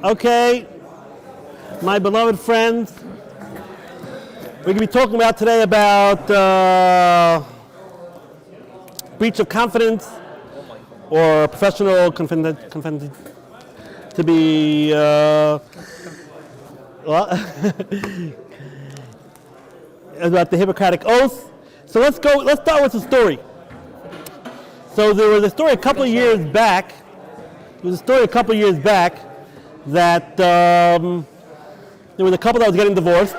Okay, my beloved friends, we're going to be talking about today about breach of confidence or professional confidentiality to be about the Hippocratic Oath. So let's start with the story. So there was a story a couple of years back. That there was a couple that was getting divorced,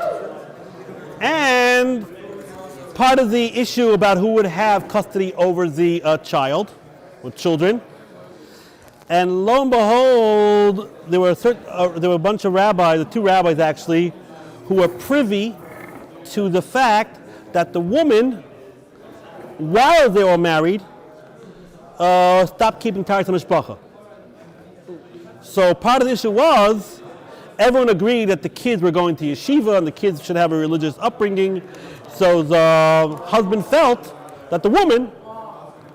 and part of the issue about who would have custody over the child or children. And lo and behold, there were a bunch of rabbis, two rabbis actually, who were privy to the fact that the woman, while they were married, stopped keeping ties to mishpacha. So part of the issue was, everyone agreed that the kids were going to yeshiva and the kids should have a religious upbringing. So the husband felt that the woman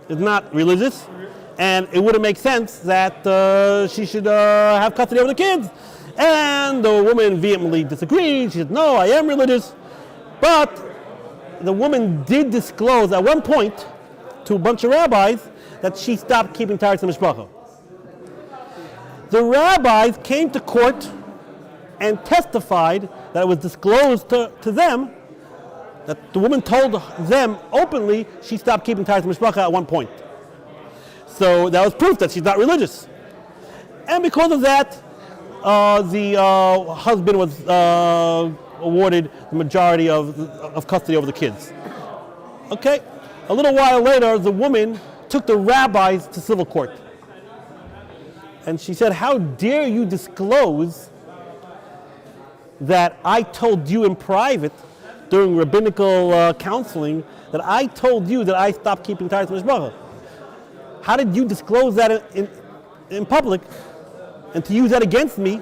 is not religious, and it wouldn't make sense that she should have custody over the kids. And the woman vehemently disagreed. She said, no, I am religious. But the woman did disclose at one point to a bunch of rabbis that she stopped keeping ties to mishpacha. The rabbis came to court and testified that it was disclosed to them that the woman told them openly she stopped keeping ties to mishpacha at one point. So that was proof that she's not religious. And because of that, the husband was awarded the majority of custody over the kids. Okay, a little while later, the woman took the rabbis to civil court. And she said, how dare you disclose that I told you in private during rabbinical counseling that I told you that I stopped keeping ties to mishpacha? How did you disclose that in public and to use that against me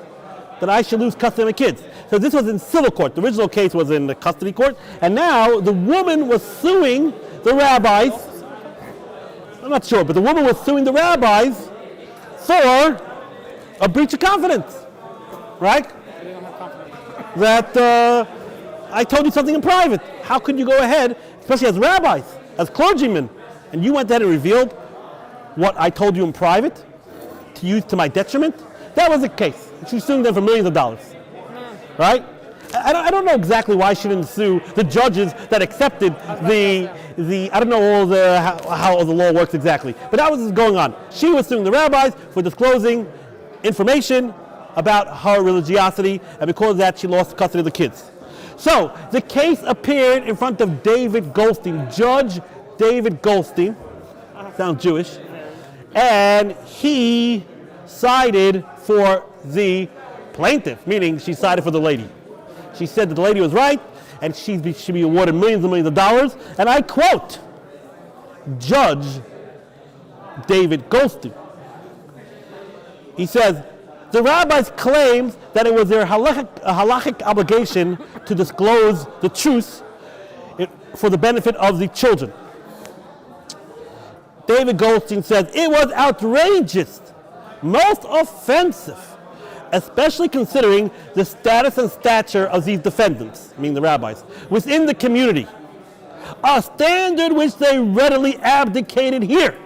that I should lose custody of my kids? So this was in civil court. The original case was in the custody court. And now the woman was suing the rabbis. I'm not sure, but the woman was suing the rabbis for a breach of confidence, right? That I told you something in private. How could you go ahead, especially as rabbis, as clergymen, and you went ahead and revealed what I told you in private to use to my detriment? That was the case. She's suing them for millions of dollars, right? I don't know exactly why she didn't sue the judges that accepted the I don't know how the law works exactly, but that was what's going on. She was suing the rabbis for disclosing information about her religiosity, and because of that, she lost custody of the kids. So the case appeared in front of David Goldstein, Judge David Goldstein. Sounds Jewish, and he sided for the plaintiff, meaning she sided for the lady. She said that the lady was right, and she should be awarded millions and millions of dollars. And I quote Judge David Goldstein. He says, the rabbis claimed that it was their halachic obligation to disclose the truth for the benefit of the children. David Goldstein says, it was outrageous, most offensive, especially considering the status and stature of these defendants, meaning the rabbis, within the community, a standard which they readily abdicated here.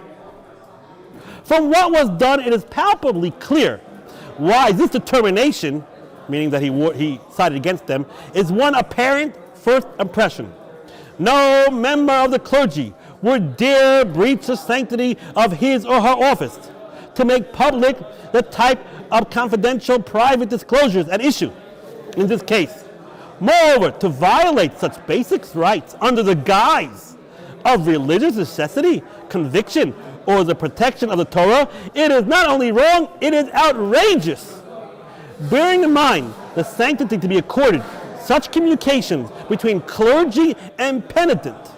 From what was done, it is palpably clear why this determination, meaning that he sided against them, is one apparent first impression. No member of the clergy would dare breach the sanctity of his or her office to make public the type of confidential private disclosures at issue in this case. Moreover, to violate such basic rights under the guise of religious necessity, conviction, or the protection of the Torah, it is not only wrong, it is outrageous. Bearing in mind the sanctity to be accorded such communications between clergy and penitent,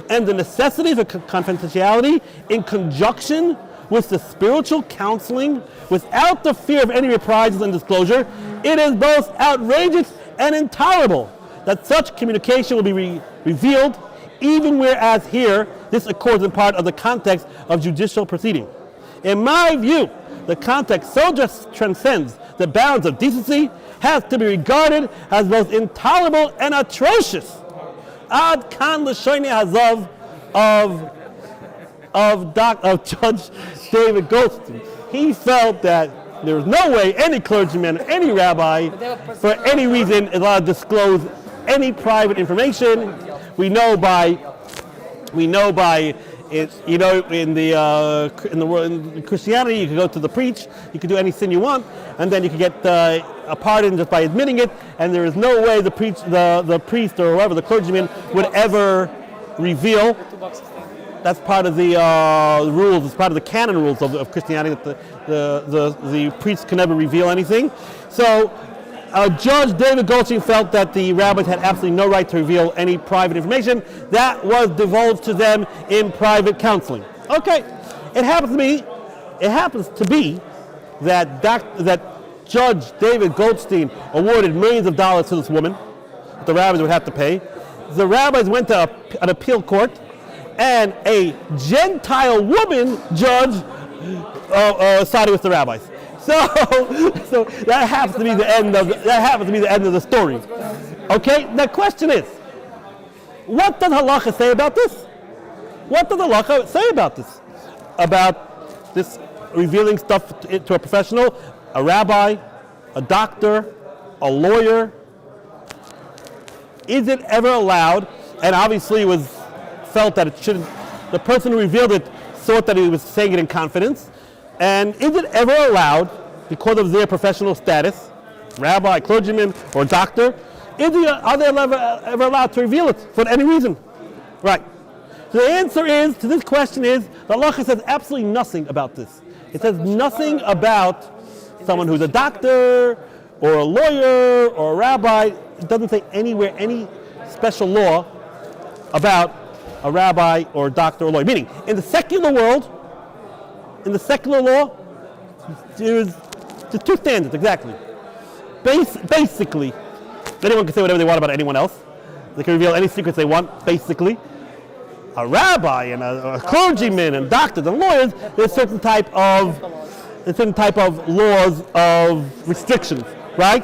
and the necessity for confidentiality in conjunction with the spiritual counseling without the fear of any reprisals and disclosure, it is both outrageous and intolerable that such communication will be revealed, even whereas here this accords in part of the context of judicial proceeding. In my view, the context so just transcends the bounds of decency, has to be regarded as both intolerable and atrocious. Ad kan l'shoinei hazav of Judge David Goldstein. He felt that there was no way any clergyman, any rabbi, for any reason, is allowed to disclose any private information. We know by it, in the world, in Christianity, you can go to the preach, you can do any sin you want, and then you can get a pardon just by admitting it. And there is no way the priest or whoever, the clergyman, would ever reveal. That's part of the rules. It's part of the canon rules of Christianity that the priest can never reveal anything. So, Judge David Goldstein felt that the rabbis had absolutely no right to reveal any private information that was divulged to them in private counseling. Okay, it happens to be that Judge David Goldstein awarded millions of dollars to this woman that the rabbis would have to pay. The rabbis went to an appeal court, and a Gentile woman judge sided with the rabbis. So that happens to be the end of the story. Okay, the question is, what does Halacha say about this? What does Halacha say about this? About this revealing stuff to a professional, a rabbi, a doctor, a lawyer? Is it ever allowed? And obviously it was felt that it shouldn't. The person who revealed it thought that he was saying it in confidence. And is it ever allowed, because of their professional status, rabbi, clergyman, or doctor, are they ever allowed to reveal it for any reason? Right. So the answer to this question is, the Halacha says absolutely nothing about this. It says nothing about someone who's a doctor, or a lawyer, or a rabbi. It doesn't say anywhere any special law about a rabbi, or a doctor, or a lawyer. Meaning, in the secular world, in the secular law, there's two standards, exactly. Basically, anyone can say whatever they want about anyone else. They can reveal any secrets they want, basically. A rabbi and a clergyman and doctors and lawyers, there's a certain type of laws of restrictions, right?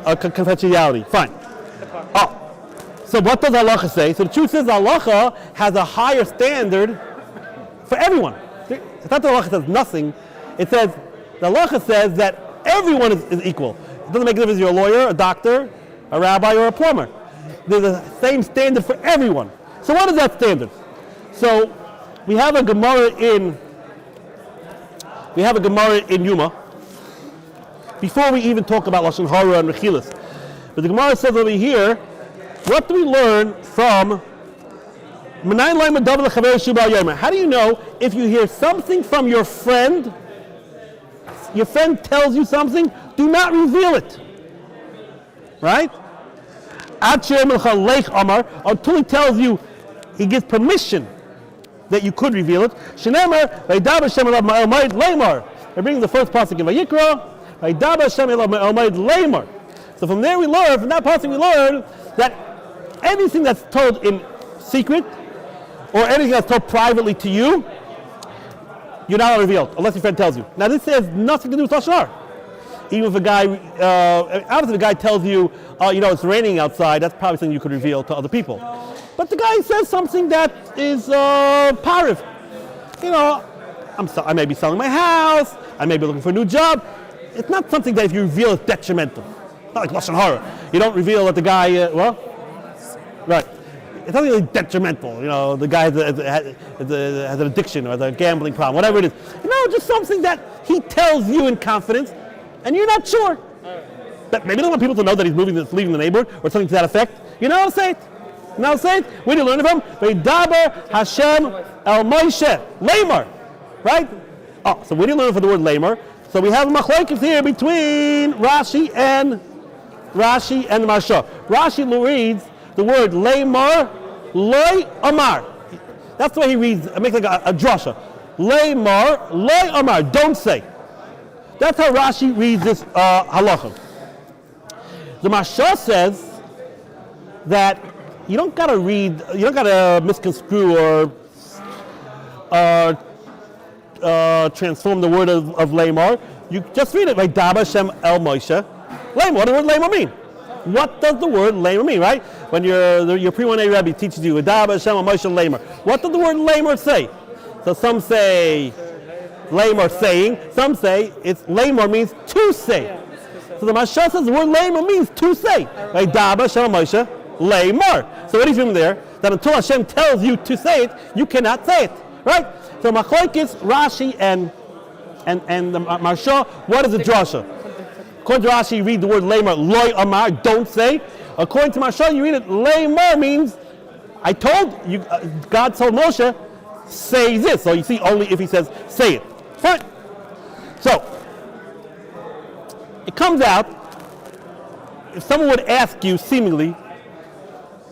Confidentiality, fine. So what does Halacha say? So the truth is, Halacha has a higher standard for everyone. It's not that Halacha says nothing. It says, the Halacha says that everyone is equal. It doesn't make a difference if you're a lawyer, a doctor, a rabbi, or a plumber. There's the same standard for everyone. So what is that standard? So we have a Gemara in Yuma. Before we even talk about Lashon Hara and Mechilas. But the Gemara says over here, what do we learn from how do you know if you hear something from your friend tells you something, do not reveal it. Right? Until he tells you, he gives permission that you could reveal it. I bring the first pasuk in Vayikra. So from that pasuk we learn that anything that's told in secret, or anything that's told privately to you, you're not allowed to reveal it, unless your friend tells you. Now this has nothing to do with Lashon Hara. Even if a guy, obviously the guy tells you, it's raining outside, that's probably something you could reveal to other people. But the guy says something that is pariv. I may be selling my house, I may be looking for a new job. It's not something that if you reveal is detrimental. Not like Lashon Hara. You don't reveal that the guy, right. It's not really detrimental. The guy has an addiction or has a gambling problem, whatever it is. Just something that he tells you in confidence, and you're not sure. But maybe you don't want people to know that he's leaving the neighborhood, or something to that effect. Say it. Where do you learn it from? Veidaber Hashem El Moshe Lamar. Right? So where do you learn it from the word Lamar? So we have a machlokes here between Rashi and Marsha. Rashi reads the word Lamar, Loy Amar. That's the way he reads, makes like a drasha. Lamar, Loy Amar, don't say. That's how Rashi reads this halacha. The Marsha says that you don't gotta misconstrue or transform the word of Lamar. You just read it, right? Daba Hashem el Moshe. Lamar, what does the word Lamar mean? What does the word Lamar mean, right? When your pre-1A Rabbi teaches you, Daba Hashem el Moshe Lamar. What does the word Lamar say? So some say Lamar saying, some say it's Lamar means to say. So the Mashal says the word Lamar means to say. Right? Daba Hashem el Moshe Lamar. So what is from there? That until Hashem tells you to say it, you cannot say it, right? So Machlokes, Rashi, and the Marsha, what is the drasha? According to Rashi, you read the word Lamar, loy amar, don't say. According to Marsha, you read it, Lamar means, I told you, God told Moshe, say this. So you see, only if he says, say it. Fine. So, it comes out, if someone would ask you, seemingly,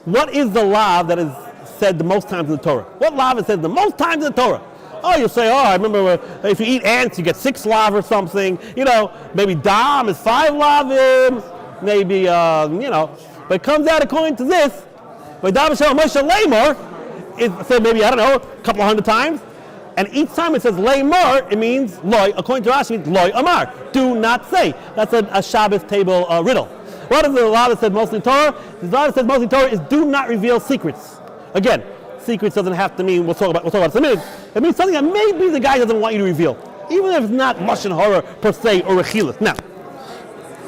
what is the law that is said the most times in the Torah? What law is said the most times in the Torah? Oh, you say, I remember if you eat ants, you get 6 lav or something. Maybe dam is 5 lavim. Maybe, But it comes out according to this. But dam Hashem Moshe Lamar is said maybe, a couple 100 times. And each time it says Lamar, it means loy. According to Rashi, it means loy amar. Do not say. That's a Shabbos table riddle. What is the law that said mostly Torah? The law that said mostly Torah is do not reveal secrets. Again, secrets doesn't have to mean, we'll talk about it in a minute. It means something that maybe the guy doesn't want you to reveal. Even if it's not Lashon Hara per se or Rechilas. Now,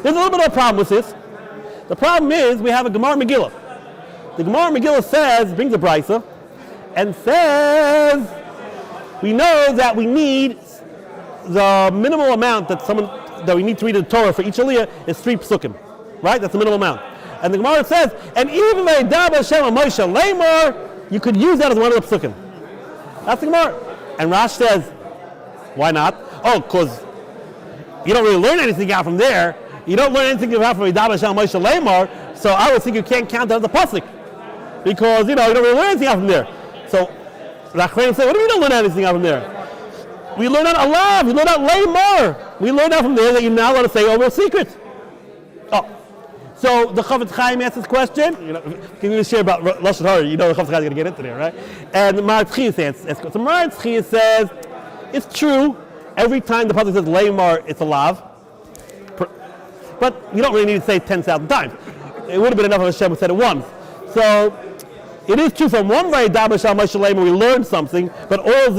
there's a little bit of a problem with this. The problem is we have a Gemara Megillah. The Gemara Megillah brings a brisa, and says, we know that we need the minimal amount that we need to read the Torah for each aliyah is 3 psukim. Right? That's the minimum amount. And the Gemara says, and even by Daba Hashem Moshe Lamar, you could use that as one of the psukim. That's the Gemara. And Rash says, why not? Oh, because you don't really learn anything out from there. You don't learn anything out from Daba Hashem Moshe Lamar, so I would think you can't count that as a pasuk. Because, you don't really learn anything out from there. So, Rachmanim say, what do you mean you don't learn anything out from there? We learn out alav, we learn out Lamar. We learn out from there that you're not allowed to say over a secret. Oh. So the Chofetz Chaim asks this question. Can you share about Lashon Hara? The Chofetz Chaim is going to get into there, right? And the Marital asks. So Marital says, it's true. Every time the pasuk says Lamar, it's a lav. But you don't really need to say 10,000 times. It would have been enough if Hashem said it once. So it is true. From one way, Daba Hashem Moshe Lamar, we learned something. But when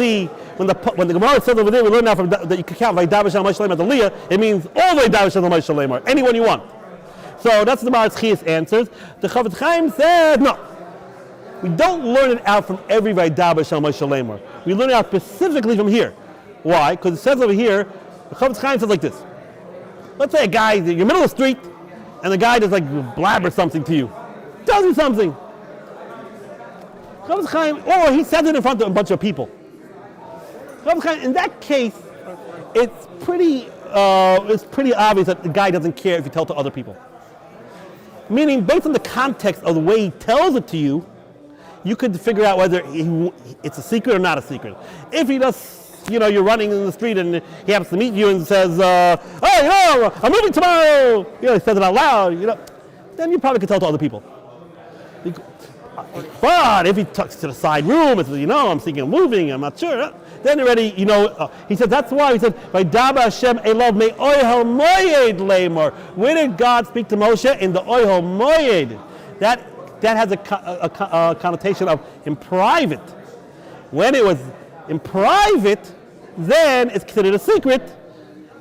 the Gemara says over there, we learn now that you can count by Daba Hashem Moshe Lamar the Leah. It means all the way Daba Hashem Moshe Lamar, anyone you want. So that's the Maritzchias answers. The Chofetz Chaim said, no. We don't learn it out from every Vaidaba Shal Moshe Lamar. We learn it out specifically from here. Why? Because it says over here, the Chofetz Chaim says like this. Let's say a guy, you're in the middle of the street, and the guy just blabber something to you. Tells you something. Chofetz Chaim, or he says it in front of a bunch of people. Chofetz Chaim, in that case, it's pretty obvious that the guy doesn't care if you tell it to other people. Meaning, based on the context of the way he tells it to you, you could figure out whether it's a secret or not a secret. If he does, you're running in the street and he happens to meet you and says, I'm moving tomorrow, he says it out loud, then you probably could tell it to other people. But if he talks to the side room and says, I'm thinking of moving, I'm not sure, then already, he said, that's why, he said, Vaidaba Hashem Elov me Oyhel Moyed Lamar. Where did God speak to Moshe? In the Oyhel Moyed. That has a connotation of in private. When it was in private, then it's considered a secret,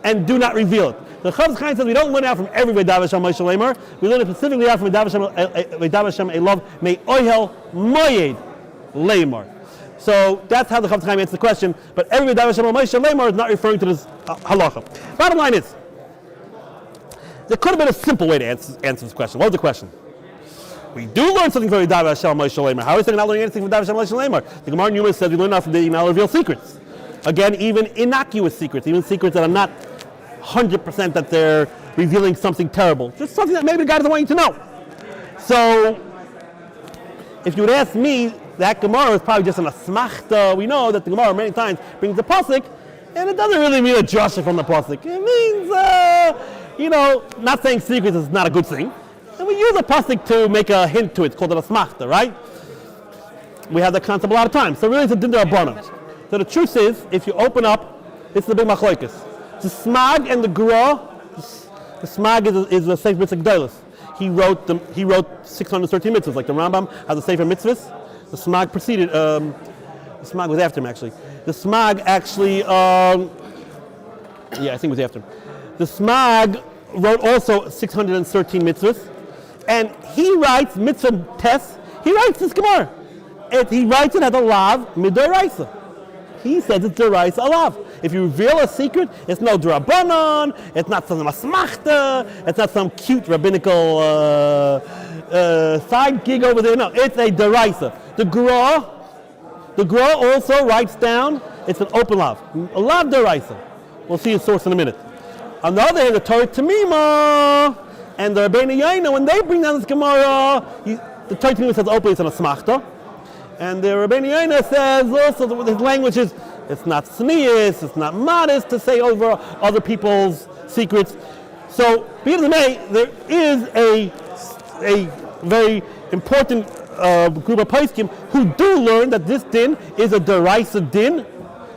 and do not reveal it. The Chofetz Chaim says we don't learn out from every Vaidaba Hashem Moshe Lamar. We learn it specifically out from Vaidaba Hashem Elov me Oyhel Moyed Lamar. So that's how the Chofetz Chaim answers the question. But every Vaidaba Hashem Moshe Lamar is not referring to this halacha. Bottom line is, there could have been a simple way to answer this question. What was the question? We do learn something from Vaidaba Hashem Moshe Lamar. How is it not learning anything from Vaidaba Hashem Moshe Lamar? The Gemara in Yuma says we learn out from the not reveal secrets. Again, even innocuous secrets, even secrets that are not 100% that they're revealing something terrible. Just something that maybe the guy doesn't want you to know. So, if you would ask me, that Gemara is probably just an asmachta. We know that the Gemara many times brings the pasuk, and it doesn't really mean a drasha from the pasuk. It means, not saying secrets is not a good thing. And we use a pasuk to make a hint to it. It's called an asmachta, right? We have that concept a lot of times. So really it's a din d'rabbanan. So the truth is, if you open up This is the big machlokes. The Smag and the Gra. The Smag is a Sefer Mitzvah Gdolos. He wrote 613 mitzvahs, like the Rambam has a Sefer Mitzvahs. The Smag preceded. The Smag was after him, actually. The Smag actually, yeah, I think it was after him. The Smag wrote also 613 mitzvahs, and he writes mitzvah tests. He writes this Gemara. He writes it as a lav midoraisa. He says it's deraisa alav. If you reveal a secret, it's no drabanan, it's not some asmachta, it's not some cute rabbinical side gig over there. No, it's a deraisa. The Gra also writes down, it's an open lav. A lav deraisa. We'll see his source in a minute. On the other hand, the Torah Tamima and the Rabbi Yaina, when they bring down this Gemara, the Torah Tamima says openly it's an asmachta. And the Rabbi Yaina says also his language is, it's not sneeze, it's not modest to say over other people's secrets. So, be it as it may, there is a very important group of poskim who do learn that this din is a deraisa din,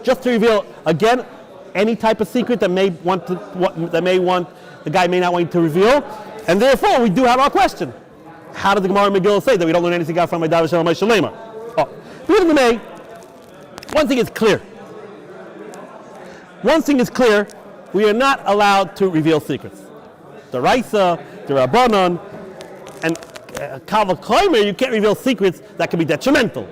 just to reveal again any type of secret that the guy may not want you to reveal, and therefore we do have our question: how does the Gemara and Megillah say that we don't learn anything out from my David Shalom Shalema? Oh, be it as it may, one thing is clear. One thing is clear: we are not allowed to reveal secrets. The Raisa, the Rabbanon, and Kavah Klaimer, you can't reveal secrets that can be detrimental.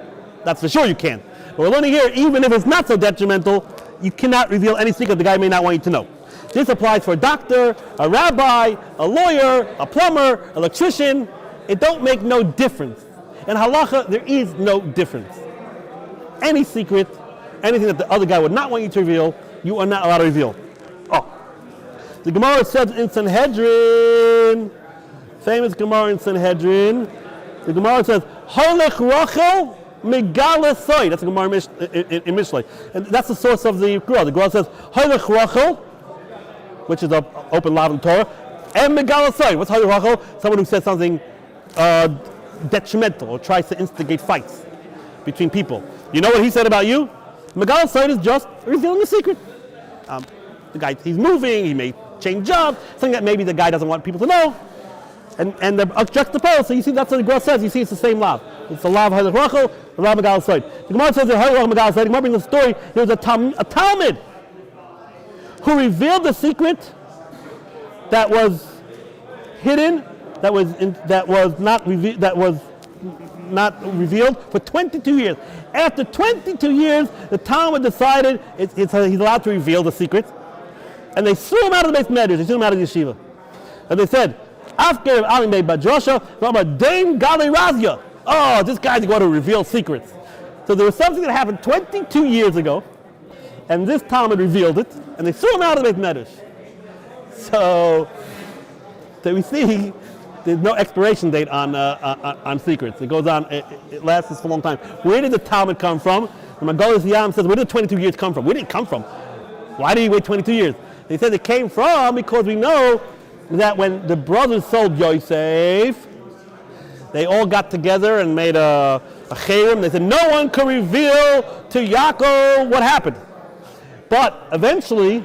That's for sure you can't. But we're learning here, even if it's not so detrimental, you cannot reveal any secret the guy may not want you to know. This applies for a doctor, a rabbi, a lawyer, a plumber, electrician. It don't make no difference. In Halacha, there is no difference. Any secret, anything that the other guy would not want you to reveal, you are not allowed to reveal. Oh, the Gemara says in Sanhedrin, famous Gemara in Sanhedrin, the Gemara says, Holech Rachel Megala Soy. That's the Gemara in Mishlei. And that's the source of the Gemara. The Gemara says, Holech Rachel, which is an open law in Torah, and Megala Soy. What's Holech Rachel? Someone who says something detrimental or tries to instigate fights between people. You know what he said about you? Megala Soy is just revealing a secret. The guy, he's moving, he may change jobs, something that maybe the guy doesn't want people to know. And the juxtaposed, so you see that's what the Gemara says, you see it's the same lav. It's the lav Holech Rachel, the lav Megala Soy. The Gemara says that Holech Megala Soy, the Gemara brings a story, there was a Talmud who revealed the secret that was hidden, that was not revealed for 22 years. After 22 years, the Talmud decided he's allowed to reveal the secret, and they threw him out of the base medrash. They threw him out of the yeshiva, and they said, "After Alim Bey Badrasha, Dame Gali Razia." Oh, this guy's going to reveal secrets. So there was something that happened 22 years ago, and this Talmud revealed it, and they threw him out of the base medrash. So we see there's no expiration date on secrets. It goes on. It lasts for a long time. Where did the Talmud come from? The Magolas Yam says, where did the 22 years come from? Where did it come from? Why did he wait 22 years? They said it came from because we know that when the brothers sold Yosef, they all got together and made a cherem. They said no one can reveal to Yaakov what happened. But eventually,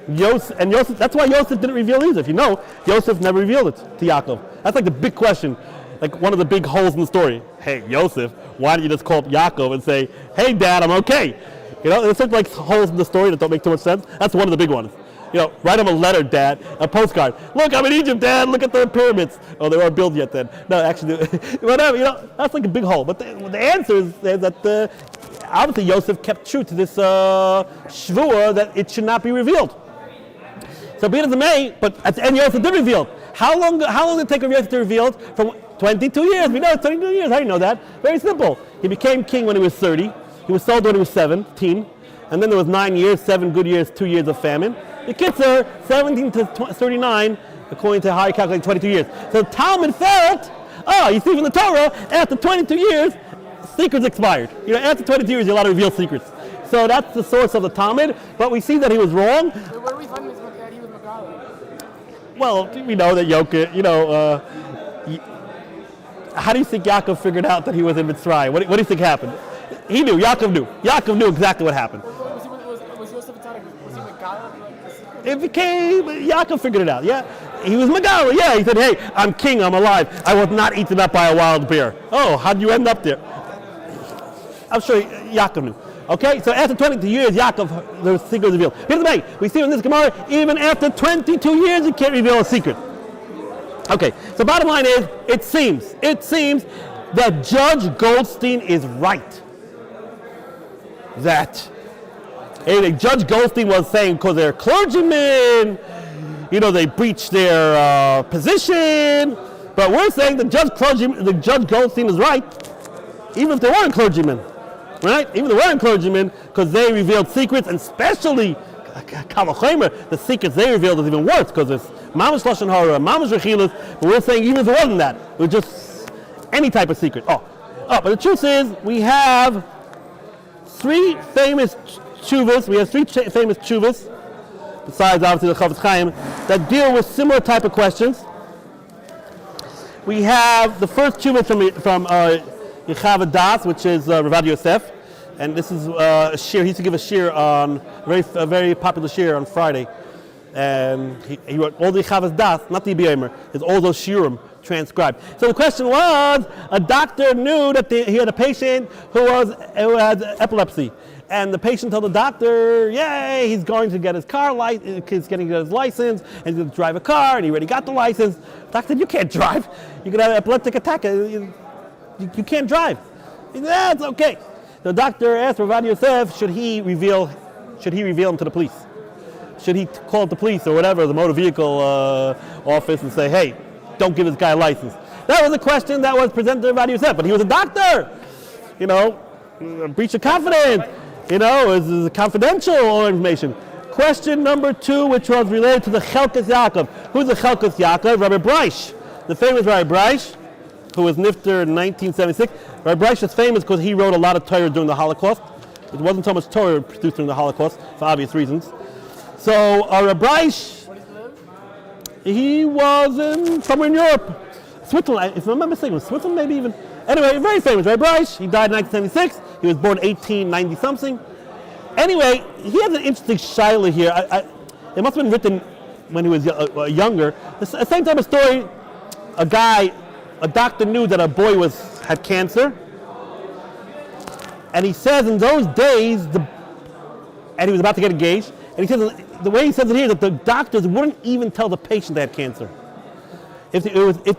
Yosef, that's why Yosef didn't reveal either. If you know, Yosef never revealed it to Yaakov. That's like the big question, like one of the big holes in the story. Hey, Yosef, why didn't you just call up Yaakov and say, hey, Dad, I'm okay? You know, there's such like holes in the story that don't make too much sense. That's one of the big ones. You know, write him a letter, Dad, a postcard. Look, I'm in Egypt, Dad. Look at the pyramids. Oh, they weren't built yet then. No, actually, whatever. You know, that's like a big hole. But the answer is that obviously Yosef kept true to this shvuah that it should not be revealed. So be it as it may, but at the end Yosef did reveal. How long did it take for Yosef to reveal it? From 22 years. We know it's 22 years. How do you know that? Very simple. He became king when he was 30. He was sold when he was 17. And then there was 9 years, 7 good years, 2 years of famine. The kitzur, 17 to 39, according to how he calculated 22 years. So Talmud felt, you see from the Torah, after 22 years, secrets expired. You know, after 22 years, you're allowed to reveal secrets. So that's the source of the Talmud, but we see that he was wrong. Where are we finding this that he was Megala? Well, we know that how do you think Yaakov figured out that he was in Mitzrayim? What do you think happened? He knew, Yaakov knew. Yaakov knew exactly what happened. Was Yosef Atzadik, was he it became, Yaakov figured it out, yeah? He was Megala, yeah. He said, hey, I'm king, I'm alive. I was not eaten up by a wild bear. Oh, how'd you end up there? I'm sure Yaakov knew. Okay, so after 22 years, Yaakov, the secret was revealed. Here's the thing, we see in this Gemara, even after 22 years, you can't reveal a secret. Okay, so bottom line is, it seems that Judge Goldstein is right. That Judge Goldstein was saying because they're clergymen, they breach their position, but we're saying the Judge Goldstein is right, even if they weren't clergymen. Right? Even the weren't clergymen, because they revealed secrets, and especially the secrets they revealed is even worse, because it's mamash lashon hara, mamash rechilas. But we're saying even if it wasn't that, it was just any type of secret. But the truth is, we have three famous tshuvas. We have three famous tshuvas, besides obviously the Chafetz Chaim, that deal with similar type of questions. We have the first tshuva from Yeshivat Das, which is Rabbi Yosef, and this is a shir. He used to give a shir on a very popular shir on Friday, and he wrote all the Yeshivat Das, not the Ibiyamer, is all those shirim transcribed. So the question was, a doctor knew that he had a patient who had epilepsy, and the patient told the doctor, "Yay, he's going to get his he's getting his license, and he's going to drive a car, and he already got the license." The doctor said, "You can't drive. You could have an epileptic attack. You can't drive." He said, "Yeah, it's okay." The doctor asked Rabbi Yosef, should he reveal him to the police? Should he call the police or whatever, the motor vehicle office, and say, "Hey, don't give this guy a license"? That was a question that was presented to Rabbi Yosef, but he was a doctor. Breach of confidence. Is confidential information. Question number 2, which was related to the Chelkas Yaakov. Who's the Chelkas Yaakov? Rabbi Breish, the famous Rabbi Breish, who was nifter in 1976. Rabbi Breish is famous because he wrote a lot of Torah during the Holocaust. It wasn't so much Torah produced during the Holocaust, for obvious reasons. So Rabbi Breish, he was somewhere in Europe. Switzerland, if I'm not mistaken, Switzerland maybe even. Anyway, very famous. Rabbi Breish, he died in 1976. He was born 1890-something. Anyway, he has an interesting shaila here. It must have been written when he was younger. The same type of story. A doctor knew that a boy had cancer, and he says in those days, and he was about to get engaged, and he says, the way he says it here, that the doctors wouldn't even tell the patient they had cancer. If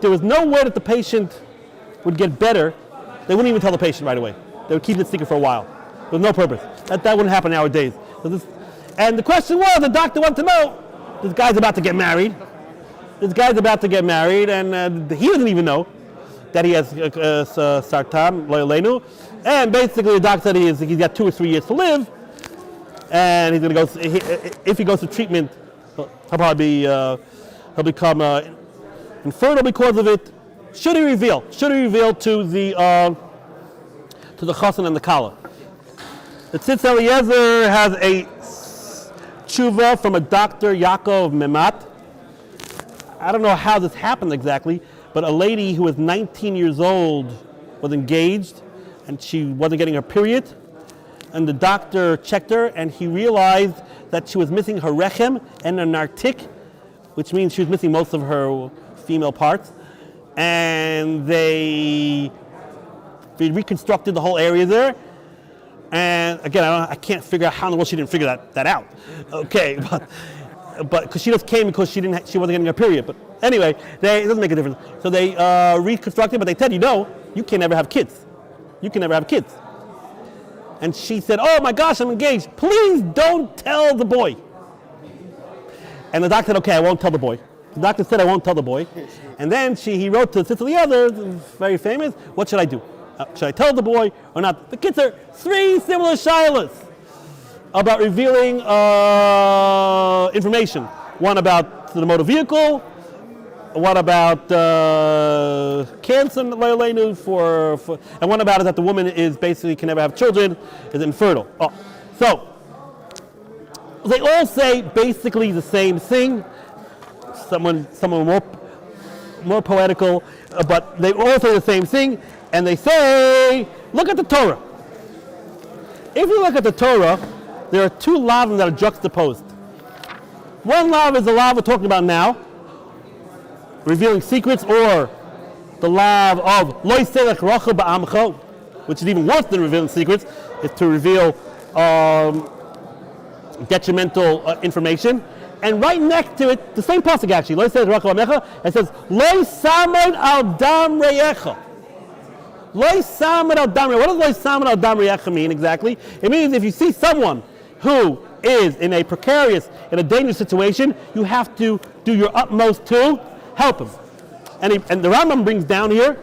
there was no way that the patient would get better, they wouldn't even tell the patient right away. They would keep it secret for a while. With no purpose. That wouldn't happen nowadays. And the question was, the doctor wanted to know, this guy's about to get married. And he doesn't even know that he has sartan, loyalenu. And basically the doctor said he's got 2 or 3 years to live, and he's going to go, if he goes to treatment, he'll become infertile because of it. Should he reveal to the chassan and the kala? The Tzitz Eliezer has a tshuva from a Dr. Yaakov Memat. I don't know how this happened exactly, but a lady who was 19 years old was engaged, and she wasn't getting her period, and the doctor checked her, and he realized that she was missing her rechem and her nartik, which means she was missing most of her female parts, and they reconstructed the whole area there. And again, I can't figure out how in the world she didn't figure that out. Okay, but because she just came because she wasn't getting her period. But anyway, it doesn't make a difference. So they reconstructed, but they said, you can never have kids. You can never have kids. And she said, "Oh my gosh, I'm engaged. Please don't tell the boy." And the doctor said, "Okay, I won't tell the boy." The doctor said, "I won't tell the boy." And then he wrote to the other, very famous, "What should I do? Should I tell the boy or not?" The kids are 3 similar shilas about revealing information. One about the motor vehicle, one about cancer, and one about it that the woman is basically can never have children, is infertile. So they all say basically the same thing. Someone more poetical, but they all say the same thing. And they say, look at the Torah. If you look at the Torah, there are 2 lavim that are juxtaposed. One law is the law we're talking about now, revealing secrets, or the law of lo yselech rachel ba'amcha, which is even worse than revealing secrets, is to reveal detrimental information. And right next to it, the same pasuk actually, lo yselech rachel ba'amcha, it says lo yisamed al dam reyecha. Lo yisamed al dam reyecha. What does lo yisamed al dam reyecha mean exactly? It means if you see someone who is in a precarious, in a dangerous situation, you have to do your utmost to help him. And the Rambam brings down here,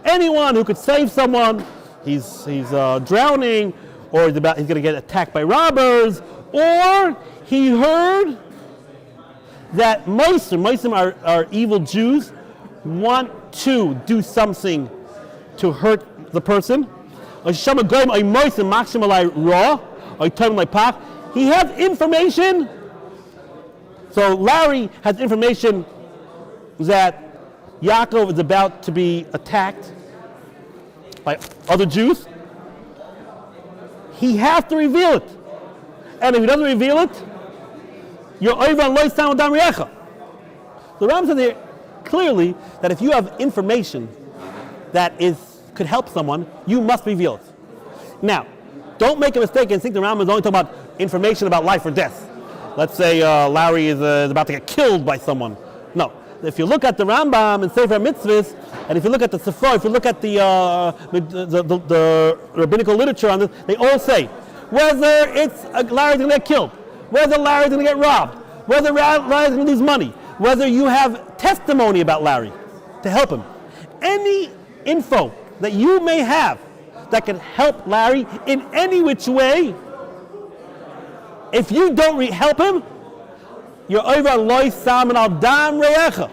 anyone who could save someone, he's drowning, or he's going to get attacked by robbers, or he heard that Moisim are evil Jews, want to do something to hurt the person. He has information. So Larry has information that Yaakov is about to be attacked by other Jews. He has to reveal it. And if he doesn't reveal it, you're over on lo yisam adam reyecha. The Rambam says here clearly that if you have information that could help someone, you must reveal it. Now, don't make a mistake and think the Rambam is only talking about information about life or death. Let's say Larry is about to get killed by someone. No. If you look at the Rambam and Sefer Mitzvahs, and if you look at the Sefer, if you look at the rabbinical literature on this, they all say whether it's Larry's going to get killed, whether Larry's going to get robbed, whether Larry's going to lose money, whether you have testimony about Larry to help him. Any info that you may have that can help Larry in any which way, if you don't help him, you're over on lo yisam al dam reyecha.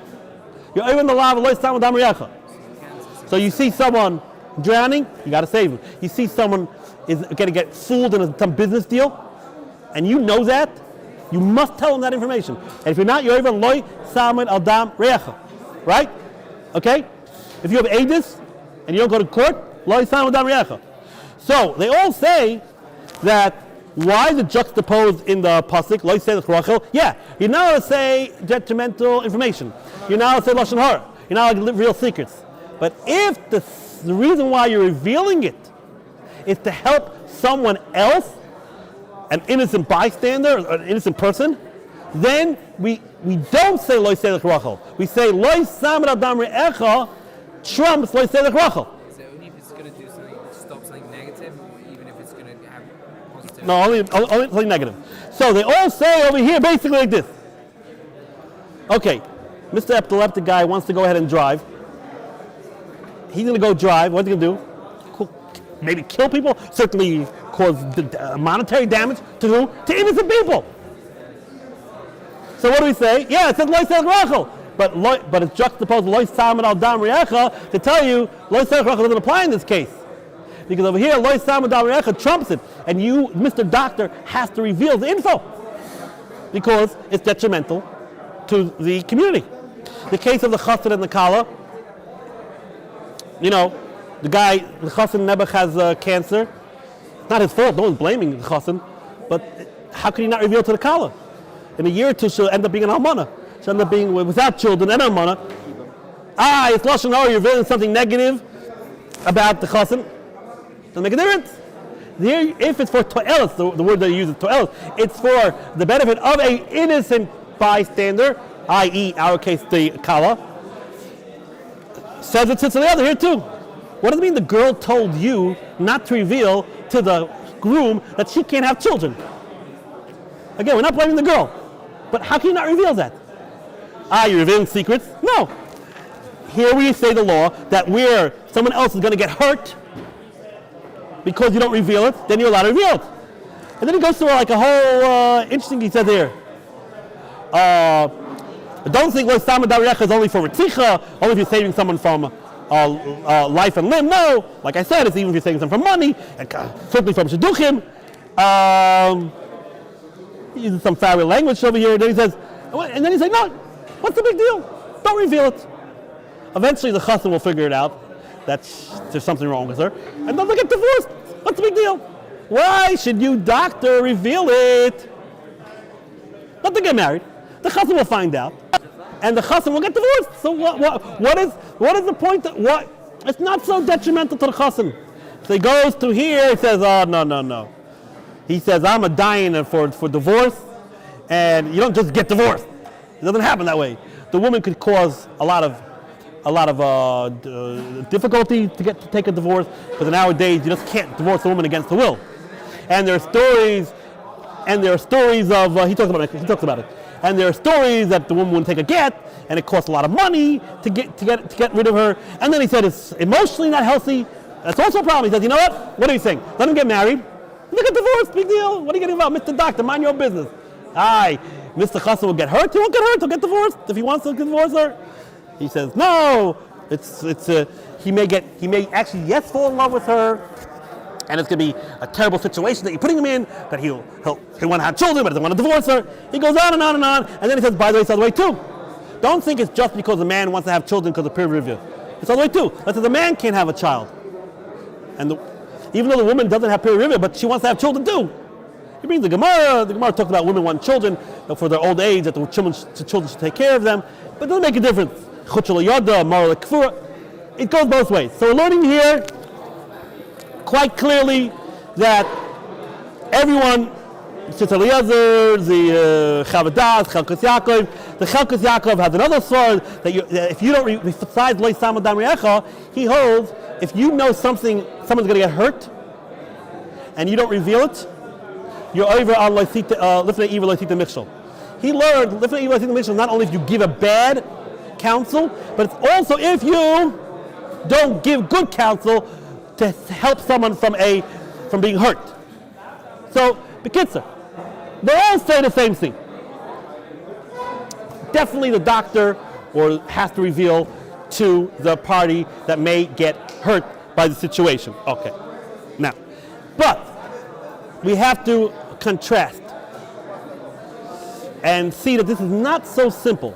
You're over on the law of lo yisam al dam reyecha. So you see someone drowning, you got to save him. You see someone is going to get fooled in some business deal, and you know that, you must tell him that information. And if you're not, you're over on lo yisam al dam reyecha. Right? Okay? If you have edus and you don't go to court, lo yisam al dam reyecha. So they all say that. Why is it juxtaposed in the pasuk? Lo yiselech rachel. Yeah, you're not allowed to say detrimental information. You're not allowed to say lashon hara. You're not allowed to reveal secrets. But if the reason why you're revealing it is to help someone else, an innocent bystander, an innocent person, then we don't say lo yiselech rachel. We say lo yisam adam re'echa trumps lo yiselech rachel. Is it only if it's going to do something, stop something negative, or even if it's going to have positive? No, only something negative. So they all say over here basically like this. Okay, Mr. Epileptic guy wants to go ahead and drive. He's going to go drive. What's he going to do? Maybe kill people? Certainly cause monetary damage to who? To innocent people. So what do we say? Yeah, it says lo yiselech rachel. But it's juxtaposed lo yisam al dam reyecha to tell you lo yiselech rachel doesn't apply in this case. Because over here, lo yisam al dam reyecha trumps it. And you, Mr. Doctor, has to reveal the info. Because it's detrimental to the community. The case of the chassid and the kala, the chassid Nebuch has cancer. It's not his fault, no one's blaming the chassid. But how can he not reveal to the kala? In a year or two, she'll end up being an almana. She'll end up being without children and almana. It's lashon hara, you're revealing something negative about the chassid. Doesn't make a difference. Here, if it's for to'elis, the word that you use is to'elis, it's for the benefit of an innocent bystander, i.e., our case, the kala. Says it to the other here too. What does it mean the girl told you not to reveal to the groom that she can't have children? Again, we're not blaming the girl. But how can you not reveal that? You're revealing secrets? No. Here we say the law that where someone else is going to get hurt because you don't reveal it, then you're allowed to reveal it. And then he goes through like a whole interesting, he says here, don't think lo yisam adam reyecha is only for ritzicha, only if you're saving someone from life and limb. No, like I said, it's even if you're saving someone from money, certainly from shidduchim. He uses some foul language over here, and then he says, no, what's the big deal? Don't reveal it. Eventually the chassan will figure it out that there's something wrong with her, and then they'll get divorced. What's the big deal? Why should you, doctor, reveal it? Not to get married. the chassan will find out, and the chassan will get divorced. So what is the point? It's not so detrimental to the chassan. So he goes to here. He says, "Oh no." He says, "I'm a dying for divorce, and you don't just get divorced. It doesn't happen that way. The woman could cause a lot of difficulty to take a divorce, because nowadays you just can't divorce a woman against her will. And there are stories of he talks about it. And there are stories that the woman wouldn't take a get, and it costs a lot of money to get rid of her. And then he said it's emotionally not healthy. That's also a problem. He says, you know what? What are you saying? Let him get married. Look at divorce, big deal. What are you getting about, Mr. Doctor? Mind your own business. Aye, Mr. Chassan will get hurt. He won't get hurt. He'll get divorced if he wants to divorce her. He says, no. He may actually yes fall in love with her, and it's going to be a terrible situation that you're putting him in, that he'll want to have children, but doesn't want to divorce her. He goes on and on and on, and then he says, by the way, it's the other way too. Don't think it's just because a man wants to have children because of peer review. It's the other way too. That says a man can't have a child. And even though the woman doesn't have peer review, but she wants to have children too. He brings the Gemara. The Gemara talks about women want children for their old age, that the children should take care of them. But it doesn't make a difference. It goes both ways. So we're learning here quite clearly that everyone, Tzitz Eliezer, the Chavadas, Chelkas Yaakov, the Chelkas Yaakov has another sword that if you don't, besides Lo Yisam Adam Re'echa, he holds, if you know someone's going to get hurt, and you don't reveal it, you're over on Lifnei Iver Lo Yisita Michshol. He learned Lifnei Iver Lo Yisita Michshol not only if you give a bad counsel, but it's also if you don't give good counsel to help someone from being hurt. So, Bekitzer, they all say the same thing. Definitely the doctor has to reveal to the party that may get hurt by the situation. Okay. Now, but we have to contrast and see that this is not so simple.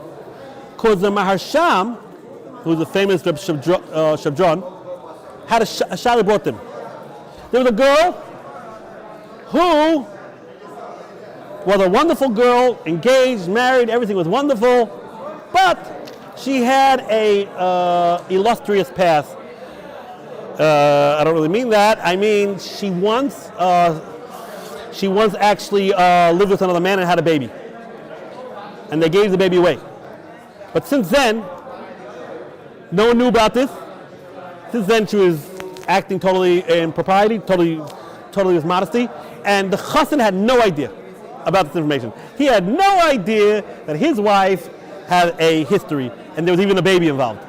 Because the Maharsham, who's a famous Reb Shabdron, had a shayla brought him. There was a girl who was a wonderful girl, engaged, married, everything was wonderful, but she had a illustrious past. I don't really mean that. I mean she once actually lived with another man and had a baby, and they gave the baby away. But since then, no one knew about this. Since then, she was acting totally in propriety, totally with modesty, and the chassan had no idea about this information. He had no idea that his wife had a history, and there was even a baby involved.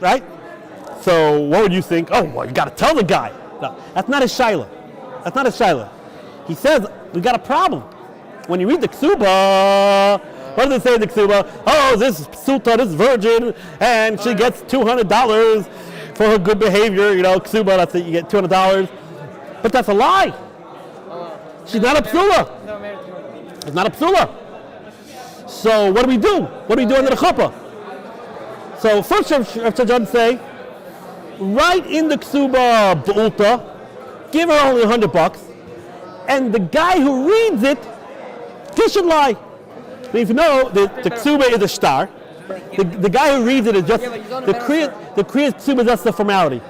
Right? So, what would you think? Oh, well, you got to tell the guy. No, that's not his shayla. That's not his shayla. He says, we got a problem. When you read the ksuba, what does it say in the ksuba? Oh, this psuta, this virgin, and she gets $200 for her good behavior. You know, ksuba, that's it, you get $200. But that's a lie. She's not a psula. It's not a psula. So what do we do? What do we do under the chuppah? So first, Rav Shadjan say, write in the ksuba b'ulta, give her only $100, and the guy who reads it, he should lie. If you know, the ksuba is a star. The guy who reads it is just, the kriyas ksuba is just a formality.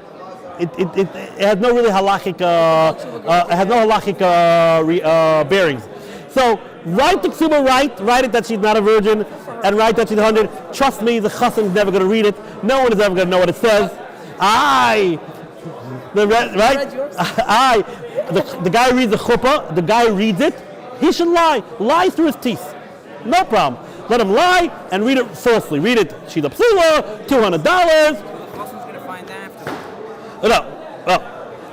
It has no really halachic, bearings. So write the ksuba write it that she's not a virgin, and write that she's 100. Trust me, the chassan is never going to read it. No one is ever going to know what it says. The guy reads the chuppah, the guy reads it, he should lie through his teeth. No problem. Let him lie and read it falsely. Read it, she's a psula, $200. The chassan's going to find after. No.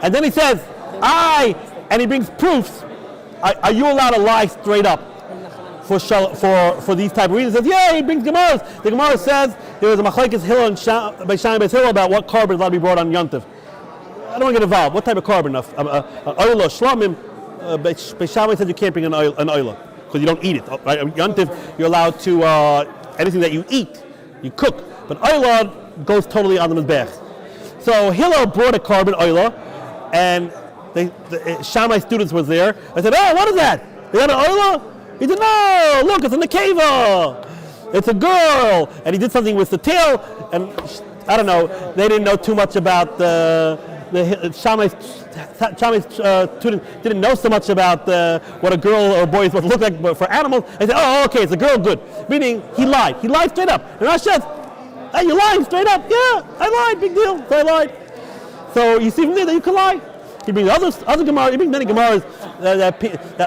And then he says, and he brings proofs. Are you allowed to lie straight up for these type of reasons? He says, yeah, he brings Gemaras. The Gemara says there was a machlekes Hillel and Beis Hillel about what carbon is allowed to be brought on Yontif. I don't want to get involved. What type of carbon? Oila, shlamim. Beis Shammai says you can't bring an oila because you don't eat it. Right? Yontif, you're allowed to anything that you eat, you cook. But oila goes totally on the mizbech. So Hillel brought a carbon oila, and the Shammai students was there. I said, oh, what is that? Is that an oila? He said, no, look, it's a nekeva. It's a girl. And he did something with the tail, and I don't know, they didn't know too much about the Shammai's student didn't know so much about what a girl or a boy is supposed to look like, but for animals, they said, oh, okay, it's a girl, good. Meaning, he lied. He lied straight up. And Rashi says, hey, you're lying straight up. Yeah, I lied, big deal. So I lied. So you see from there that you can lie. He brings other Gemara. He brings many Gemaras that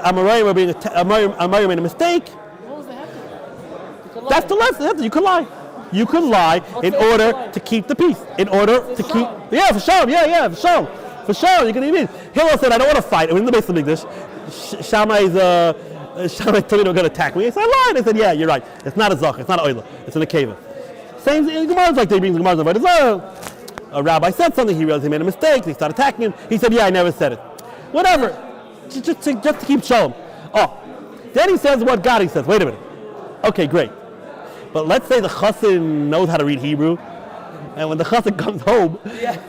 Amorim made a mistake. What was the heter? That's the lesson. You can lie. You can lie in order to keep the peace. In order to keep. Yeah, for sure. Yeah, for sure. For sure. You can even. Hillel said, I don't want to fight. We're in the base of English. Shammai told me they were going to attack me. He said, I lied. I said, yeah, you're right. It's not a zach. It's not an oila. It's in a cave. Same Gemara's like they bring the Gemara's but a rabbi said something, he realized he made a mistake, they started attacking him. He said, yeah, I never said it. Whatever. Just to keep shalom. Oh. Then he says what God he says. Wait a minute. Okay, great. But let's say the chassan knows how to read Hebrew, and when the chassan comes home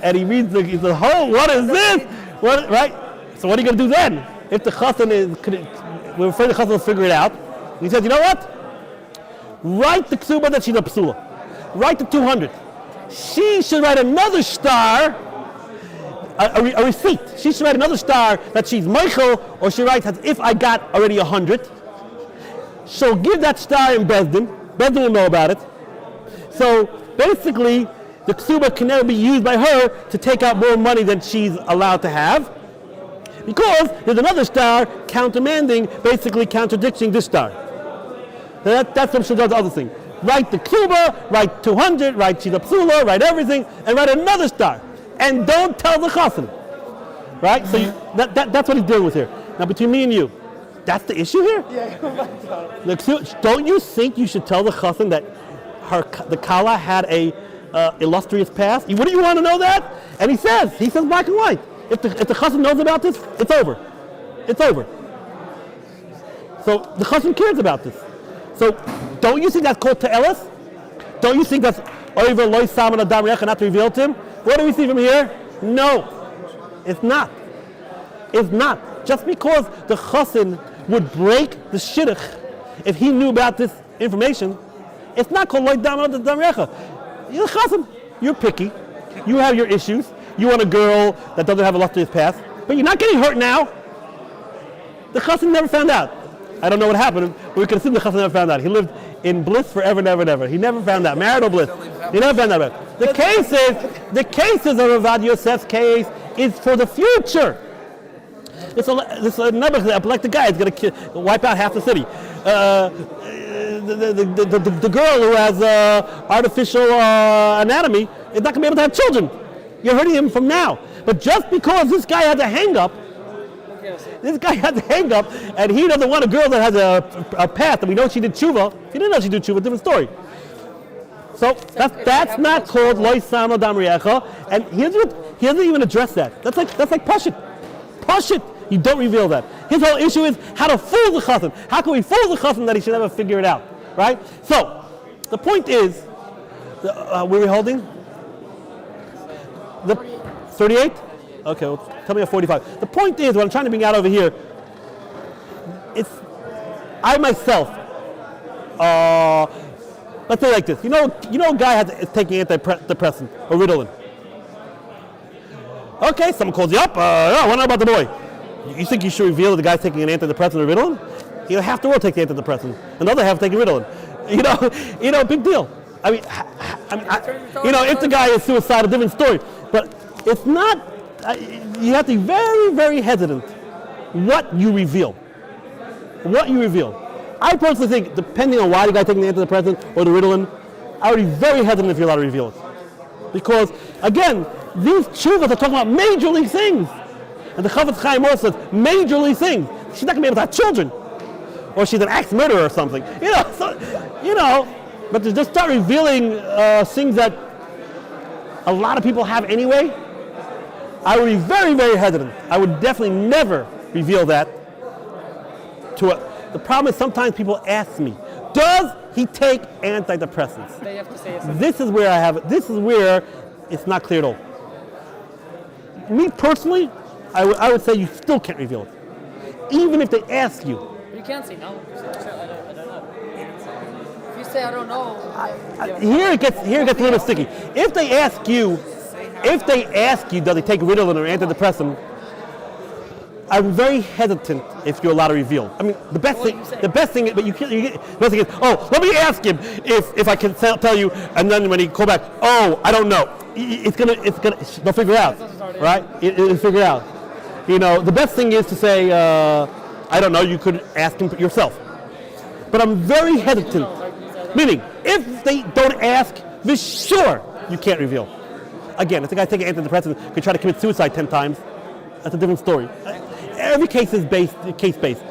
and he reads he says, oh, what is this? What, right? So what are you going to do then? If the chassan we're afraid the chassan will figure it out. He says, you know what? Write the ksuba that she's a psula. Write the 200. She should write another star, a receipt. She should write another star that she's Michael, or she writes as if I got already 100. She'll give that star in Bezdin. Bezdin will know about it. So basically, the ksuba can never be used by her to take out more money than she's allowed to have, because there's another star countermanding, basically contradicting this star. So that's what she does the other thing. Write the ksuba, write 200, write shida psula, write everything, and write another star. And don't tell the chassan. Right? So that's what he's dealing with here. Now between me and you, that's the issue here? Don't you think you should tell the chassan that the kala had a illustrious past? Wouldn't you want to know that? And he says black and white. If the chassan knows about this, it's over. It's over. So the chassan cares about this. So don't you think that's called Te'elis? Don't you think that's Oiver Loi Saman Adam Recha not revealed to him? What do we see from here? No, it's not. It's not. Just because the chassan would break the shidduch if he knew about this information, it's not called Loi Saman Adam Recha. You're the chassan. You're picky. You have your issues. You want a girl that doesn't have a illustrious past, but you're not getting hurt now. The chassan never found out. I don't know what happened, but we can assume the chassan never found out. He lived in bliss forever and ever and ever. He never found out. Marital bliss. He never found out. The cases of Ravad Yosef's case is for the future. This nebuch, like the guy, is going to wipe out half the city. The girl who has artificial anatomy is not going to be able to have children. You're hurting him from now. But just because this guy has a hang-up, and he doesn't want a girl that has a past, and we know she did tshuva. If you didn't know she did tshuva, different story. So that's not called loy sam adam riyecha. And he doesn't even address that. That's like pashit. You don't reveal that. His whole issue is how to fool the chassan. How can we fool the chassan that he should never figure it out, right? So the point is, where are we holding? The 38. Okay, well, tell me a 45. The point is, what I'm trying to bring out over here, I myself, let's say like this. You know, a guy is taking antidepressant or Ritalin. Okay, someone calls you up. I want to know about the boy. You think you should reveal that the guy's taking an antidepressant or Ritalin? Half the world takes the antidepressant. Another half taking Ritalin. Big deal. I mean, if the guy is suicidal, different story. But it's not. You have to be very, very hesitant what you reveal. I personally think, depending on why the guy taking the antidepressant or the Ritalin, I would be very hesitant if you're allowed to reveal it. Because, again, these tshuvas are talking about major league things. And the Chavetz Chaim also says, major league things. She's not going to be able to have children. Or she's an axe murderer or something. But to just start revealing things that a lot of people have anyway, I would be very, very hesitant. I would definitely never reveal that the problem is sometimes people ask me, does he take antidepressants? They have to say something. This is where it's not clear at all. Me personally, I would say you still can't reveal it. Even if they ask you. You can't say no. I don't know. If you say I don't know, Here it gets a little sticky. If they ask you, does he take Ritalin or antidepressant? I'm very hesitant if you're allowed to reveal. I mean, the best thing, but the best thing is, let me ask him if I can tell you, and then when he call back, I don't know. They'll figure out, right? It'll figure out. The best thing is to say, I don't know. You could ask him yourself. But I'm very hesitant. Meaning, if they don't ask, for sure you can't reveal. Again, if the guy taking antidepressants could try to commit suicide 10 times, that's a different story. Every case is case-based.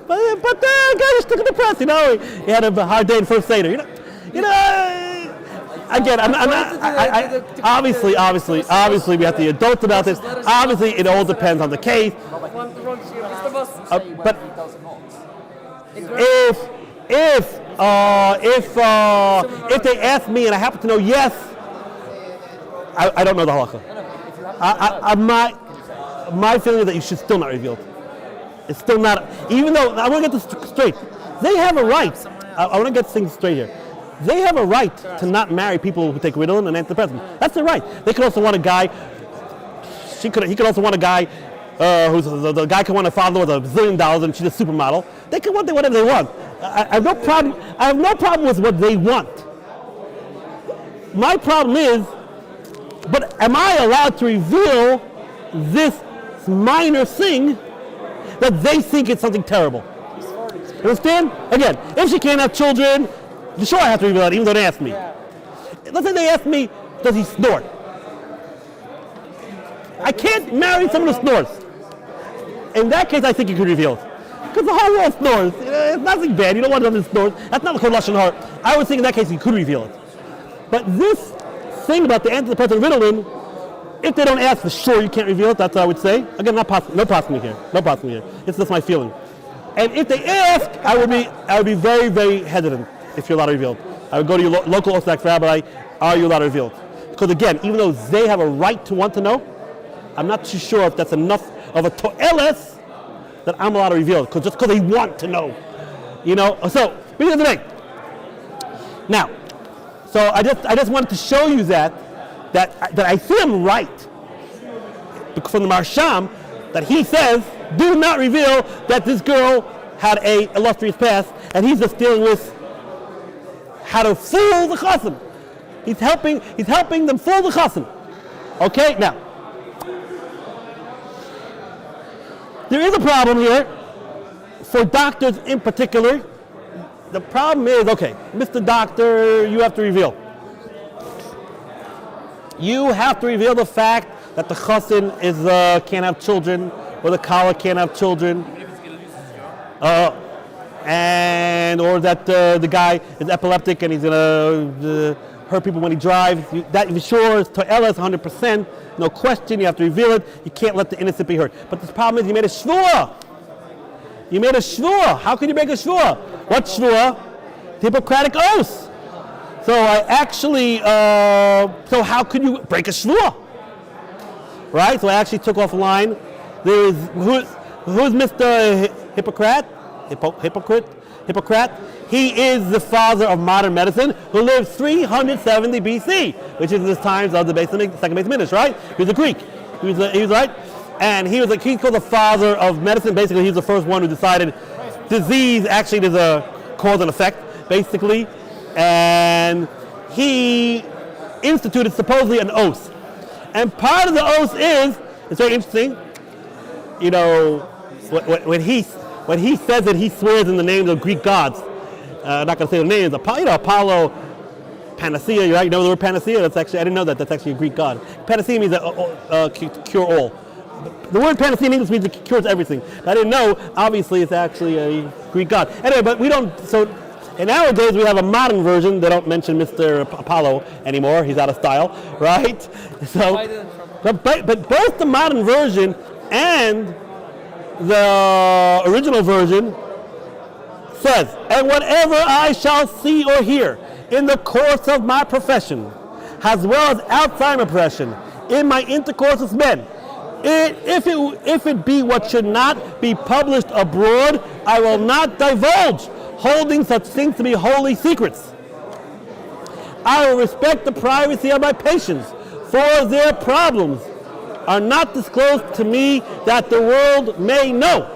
But the guy was still depressed, He had a hard day in first Seder, Again, obviously, we have to be adults about this. Obviously, it all depends on the case. But if they ask me and I happen to know yes, I don't know the halacha. My feeling is that you should still not reveal it. It's still not, even though, I want to get this straight. They have a right, I want to get things straight here. They have a right to not marry people who take Ritalin and antidepressants. That's their right. They could also want a guy, he could also want a guy who's, the guy can want a father with $1 zillion and she's a supermodel. They can want whatever they want. I have no problem with what they want. My problem is, but am I allowed to reveal this minor thing that they think it's something terrible? You understand? Again, if she can't have children, sure I have to reveal it, even though they ask me. Let's say they ask me, does he snort? I can't marry someone who snores. In that case, I think you could reveal it. Because the whole world snores. It's nothing bad. You don't want them to snore. That's not called Lashon Hara. I would think in that case you could reveal it. But this thing about the antidepressant Ritalin, if they don't ask, for sure you can't reveal it. That's what I would say. Again, no possible here. It's just my feeling. And if they ask, I would be very, very hesitant if you're allowed to reveal it. I would go to your local Orthodox rabbi. Are you allowed to reveal it? Because again, even though they have a right to want to know, I'm not too sure if that's enough of a to'eles that I'm allowed to reveal it. Just because they want to know, So, beginning of the day. Now, so I just wanted to show you that I see I'm right from the Marsham, that he says, do not reveal that this girl had a illustrious past, and he's just dealing with how to fool the chassan. He's helping them fool the chassan. Okay, now there is a problem here for doctors in particular. The problem is, okay, Mr. Doctor, you have to reveal. You have to reveal the fact that the chassan can't have children, or the kala can't have children, or that the guy is epileptic and he's gonna hurt people when he drives. That for sure is to'eles 100%. No question, you have to reveal it. You can't let the innocent be hurt. But the problem is you made a shvua. How can you make a shvua? What shvua? The Hippocratic Oath. So so how could you break a shvua? Right? So I actually took off a line. Who's Mr. Hippocrates? He is the father of modern medicine, who lived 370 BC, which is the times of the second base minister, right? He was a Greek. He was right, and he's called the father of medicine. Basically, he's the first one who decided disease actually is a cause and effect, basically, and he instituted supposedly an oath. And part of the oath is, it's very interesting, when he says that he swears in the names of Greek gods. I'm not going to say the names. Apollo, panacea, right? You know the word panacea? I didn't know that. That's actually a Greek god. Panacea means cure all. The word panacea in English means it cures everything. I didn't know, obviously, it's actually a Greek god. Anyway, but we don't, and nowadays we have a modern version. They don't mention Mr. Apollo anymore. He's out of style, right? So, but both the modern version and the original version says, and whatever I shall see or hear in the course of my profession, as well as outside my profession, in my intercourse with men, If it be what should not be published abroad, I will not divulge, holding such things to be holy secrets. I will respect the privacy of my patients, for their problems are not disclosed to me that the world may know.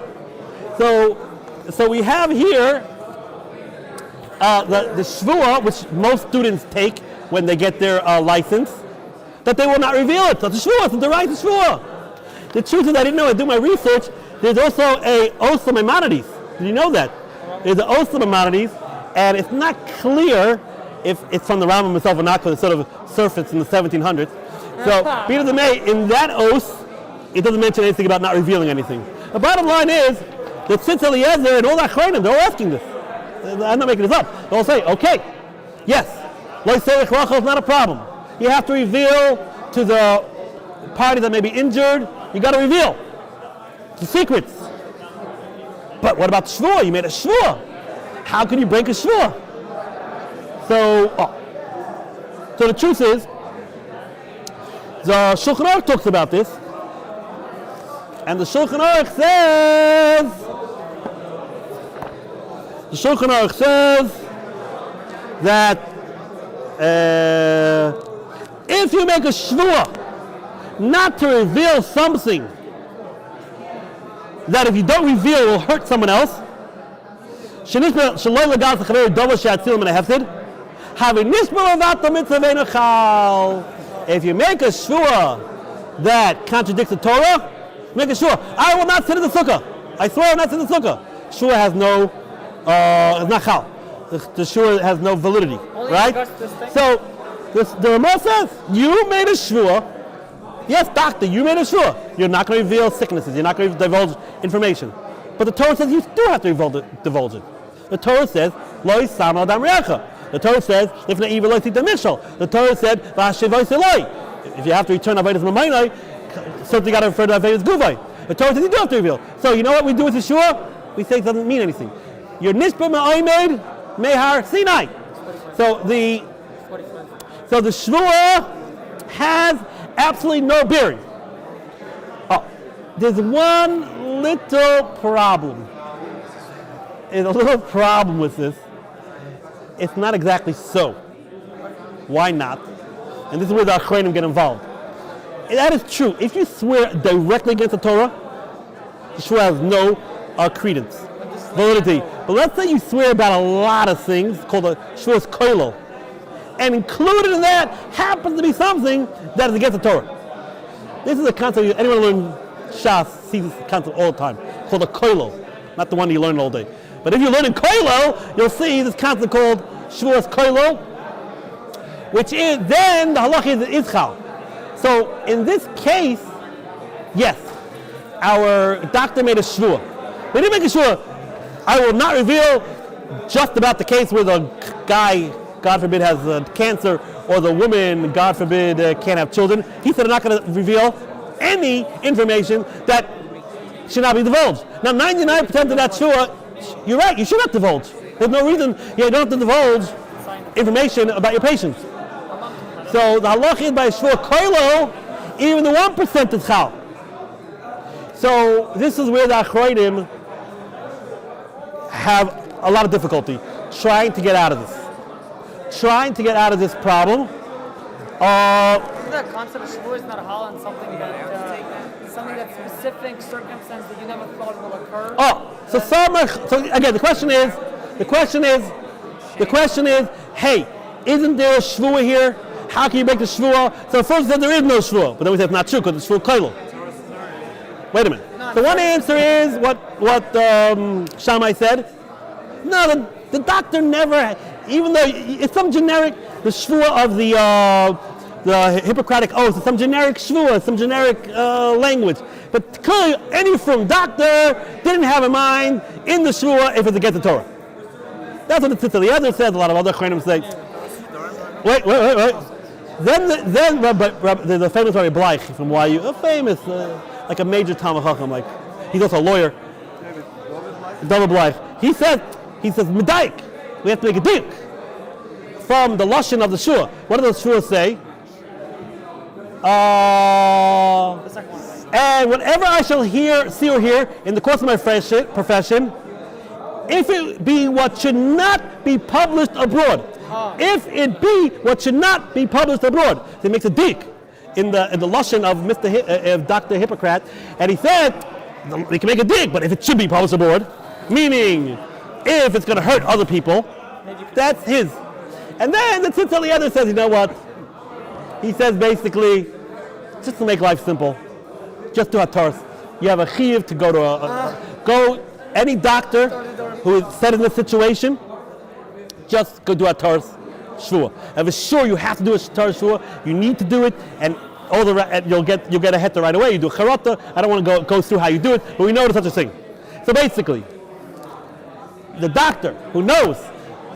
So we have here the shvuah, which most students take when they get their license, that they will not reveal it. So the shvuah, it's the right to shvuah. The truth is, I didn't know. I do my research. There's also a Oath Somayach. Did you know that? There's an Oath Somayach, and it's not clear if it's from the Rambam himself or not, because it sort of surfaced in the 1700s. So, be it as it may, in that oath, it doesn't mention anything about not revealing anything. The bottom line is that since Eliezer and all that Achronim, they're all asking this. I'm not making this up. They'll all say, okay, yes, Lo Yisei Rachel is not a problem. You have to reveal to the party that may be injured. You got to reveal the secrets. But what about the shvuah? You made a shvuah. How can you break a shvuah? So the truth is, the Shulchan Aruch talks about this, and the Shulchan Aruch says that if you make a shvuah not to reveal something that if you don't reveal will hurt someone else, if you make a shvuah that contradicts the Torah, make a shvuah. I will not sit in the sukkah. I swear I will not sit in the sukkah. Shvuah has no, it's not chal. The shvuah has no validity, right? So the Ramah says, you made a shvuah. Yes, doctor, you made a shvuah. You're not going to reveal sicknesses. You're not going to divulge information. But the Torah says you still have to divulge it. The Torah says, Lo yisama adam re'echa. The Torah says, if not evil, lo yisita mishal. The Torah said, V'hashiv seloi. If you have to return avodas mamaynai, certainly got to refer to avodas guvay. The Torah says you do have to reveal. So you know what we do with the shvuah? We say it doesn't mean anything. Your nishba ma'omed mehar Sinai. So the shvuah has absolutely no bearing. There's one little problem. There's a little problem with this. It's not exactly so. Why not? And this is where the Achronim get involved. That is true. If you swear directly against the Torah, the shvuah has no credence, validity. But let's say you swear about a lot of things called a shvuah's koilo, and included in that happens to be something that is against the Torah. This is a concept, anyone learn Shas sees this concept all the time, called a koilo, not the one you learn all day. But if you learn in koilo, you'll see this concept called shvuah's koilo, which is, then the halacha is ischal. So in this case, yes, our doctor made a shvuah. We didn't make a shvuah. I will not reveal just about the case where the guy, God forbid, has cancer, or the woman, God forbid, can't have children. He said, I'm not going to reveal any information that should not be divulged. Now, 99% of that shvuah, you're right, you should not divulge. There's no reason you don't have to divulge information about your patients. So the halacha is by shvuah koilo, even the 1% is chal. So this is where the Achronim have a lot of difficulty trying to get out of this. Trying to get out of this problem. Isn't that concept of shvuah is not halal and something that's specific circumstance that you never thought will occur? So again, the question is, hey, isn't there a shvuah here? How can you make the shvuah? So first said there is no shvuah, but then we said it's not true because it's shvuah koilo. Wait a minute. So one answer is what Shammai said. No, the doctor never, even though it's some generic, the shvuah of the Hippocratic Oath, it's some generic shvuah, some generic language. But clearly, any from doctor didn't have in mind in the shvuah if it's against the Torah. That's what the Tzitz Eliezer says. A lot of other Achronim say. Wait. Then Rabbi, the famous Rabbi Bleich from YU, a famous, like a major Talmud Chacham, like he's also a lawyer. David Bleich. He says Medaik. We have to make a diuk from the lashon of the shvuah. What do those shvuahs say? The second one. And whatever I shall see or hear in the course of my profession, if it be what should not be published abroad, if it be what should not be published abroad, so he makes a dik in the lashon of Dr. Hippocratic, and he said we can make a dik, but if it should be published abroad, meaning if it's going to hurt other people, that's his. And then the Tzitz Eliezer says, you know what? He says basically, just to make life simple, just do a tars. You have a chiyuv to go to any doctor who is set in this situation, just go do a tars shvua. If it's sure you have to do a tars shvua, you need to do it, and you'll get a heter right away. You do a charata. I don't want to go through how you do it, but we know there's such a thing. So basically, the doctor who knows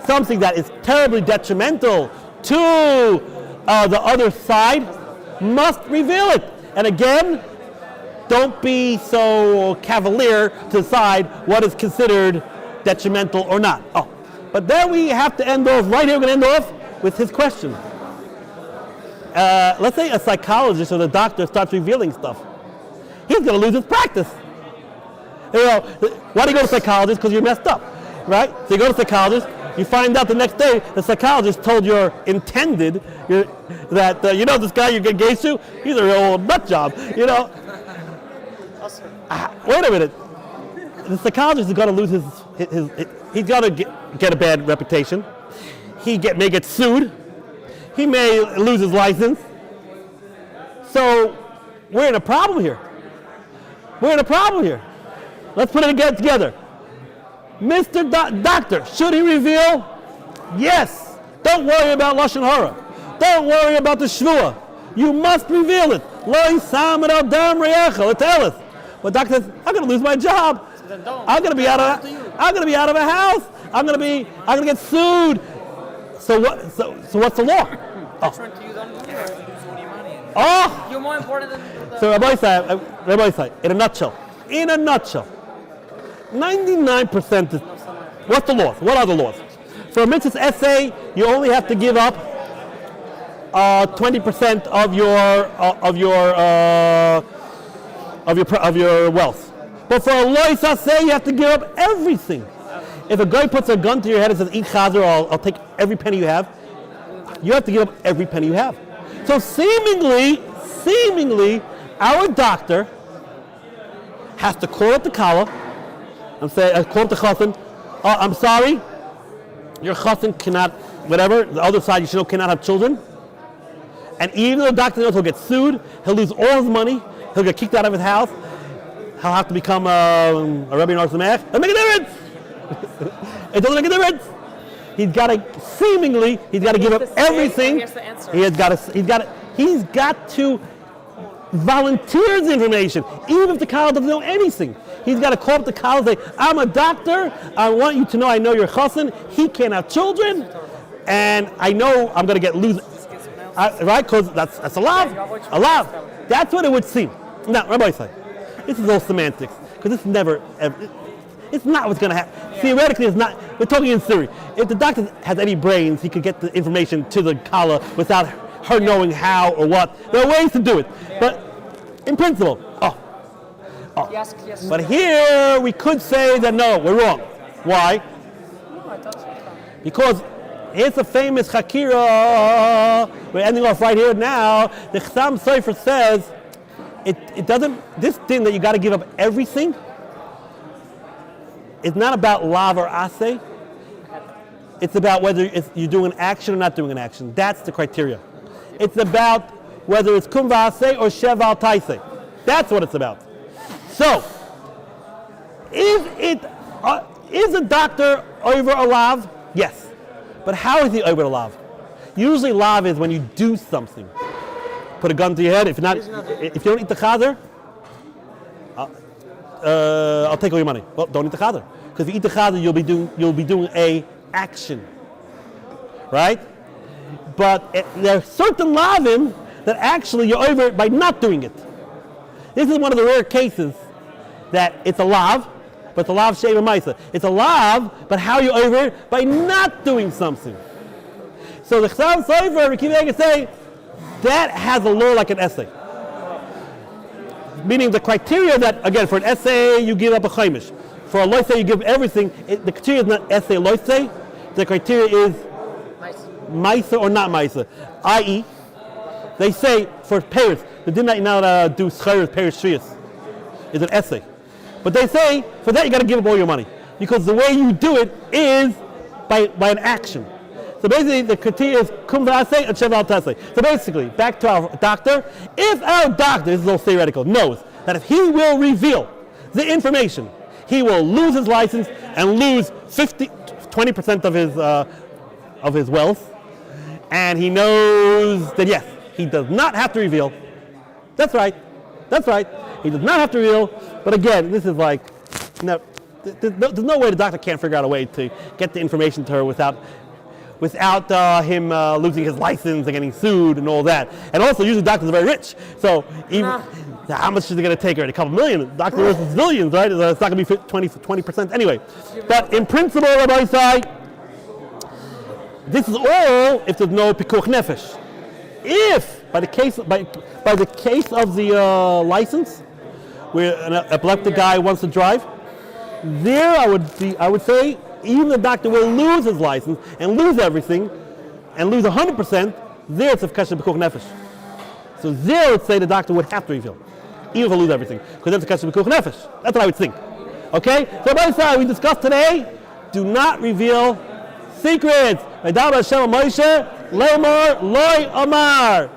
something that is terribly detrimental to the other side must reveal it. And again, don't be so cavalier to decide what is considered detrimental or not. But then we have to end off, right here we're going to end off with his question. Let's say a psychologist or the doctor starts revealing stuff. He's going to lose his practice. Why do you go to a psychologist? Because you're messed up, right? So you go to a psychologist, you find out the next day the psychologist told your intended that, this guy you get engaged to, he's a real old nut job, Wait a minute. The psychologist is going to lose he's going to get a bad reputation. He may get sued. He may lose his license. So we're in a problem here. Let's put it again together. Mr. Doctor, should he reveal? Yes. Don't worry about Lashon Hara. Don't worry about the Shvua. You must reveal it. Lo yisam al dam re'echa, l'telis. But doctor says, I'm going to lose my job. I'm going to be out of a house. I'm going to get sued. So what? So what's the law? You're more important than the... So Rabbi said, in a nutshell, 99% is, what's the laws? What are the laws? For a mitzvah's essay, you only have to give up 20% of your wealth. But for a lois essay, you have to give up everything. If a guy puts a gun to your head and says, eat chazer, I'll take every penny you have, you have to give up every penny you have. So seemingly, our doctor has to call up the kala and say, call up the chassan, I'm sorry, your chassan cannot, whatever, the other side, cannot have children. And even though the doctor knows he'll get sued, he'll lose all his money, he'll get kicked out of his house, he'll have to become a Rabbi Ohr Somayach. It doesn't make a difference. It doesn't make a difference. He's got to give up everything. Here's the answer. He's got to volunteer the information, even if the college doesn't know anything. He's got to call up the college and say, I'm a doctor, I want you to know I know your chassan, he can't have children, and I know I'm going to get lose. Right? Because that's allowed. That's what it would seem. Now, Rabbi said, this is all semantics, because this never, it's not what's going to happen. Yeah. Theoretically, it's not. We're talking in theory. If the doctor has any brains, he could get the information to the kala without her knowing how or what. There are ways to do it. Yeah. But in principle, Yes. But here we could say that no, we're wrong. Why? Because it's a famous Chakira. We're ending off right here now. The Chassam Sofer says it doesn't. This thing that you got to give up everything. It's not about lav or aseh. It's about whether you're doing an action or not doing an action. That's the criteria. It's about whether it's kum v'aseh or shev al taiseh. That's what it's about. So, is a doctor over a lav? Yes. But how is he over a lav? Usually lav is when you do something. Put a gun to your head. If you don't eat the chazer, I'll take all your money. Well, don't eat the chazer. Because if you eat the chazer, you'll be doing a action. Right? But there are certain lavim that actually you're over it by not doing it. This is one of the rare cases that it's a lav, but it's a lav sheva maisa. It's a lav, but how you over it? By not doing something. So the Chassam Sofer, Rikiv say, that has a law like an essay. meaning the criteria that, again, for an essay you give up a chaimish. For a loisei you give everything. The criteria is not essay loisei. The criteria is maisa or not maisa. I.e., they say for parents, they did not do schayr parents shrius. Is an essay. But they say, for that you got to give up all your money. Because the way you do it is by an action. So basically, the criteria is kum v'aseh and shev al taseh. So basically, back to our doctor. If our doctor, this is all theoretical, knows that if he will reveal the information, he will lose his license and lose 20% of his wealth, and he knows that yes, he does not have to reveal. That's right. He does not have to reveal. But again, this is like, there's no way the doctor can't figure out a way to get the information to her without him losing his license and getting sued and all that. And also, usually doctors are very rich. So even how much is it going to take her? A couple million. The doctor versus millions, right? It's not going to be 20%. Anyway, but in principle, Rabbi side, this is all if there's no pikuach nefesh. If by the case of the license, where an epileptic guy wants to drive, there I would say even the doctor will lose his license and lose everything and lose 100%. There it's a kasha b'kuch nefesh. So there I would say the doctor would have to reveal, even if he lose everything, because that's a kasha b'kuch nefesh. That's what I would think. Okay. So by the side we discussed today, do not reveal secrets. Moshe, Lemar, Loy Amar.